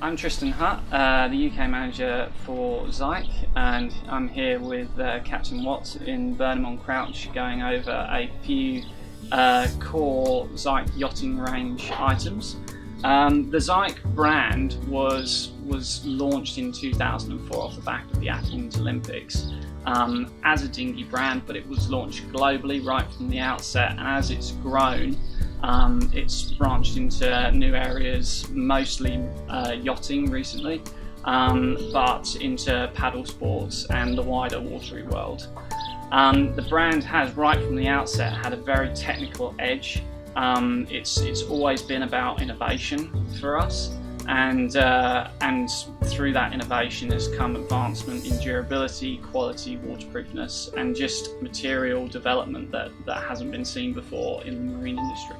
I'm Tristan Hutt, the UK manager for Zhik, and I'm here with Captain Watts in Burnham-on-Crouch going over a few core Zhik yachting range items. The Zhik brand was launched in 2004 off the back of the Athens Olympics as a dinghy brand, but it was launched globally right from the outset, and as it's grown, it's branched into new areas, mostly yachting recently, but into paddle sports and the wider watery world. The brand has right from the outset had a very technical edge. It's always been about innovation for us, and through that innovation has come advancement in durability, quality, waterproofness, and just material development that hasn't been seen before in the marine industry.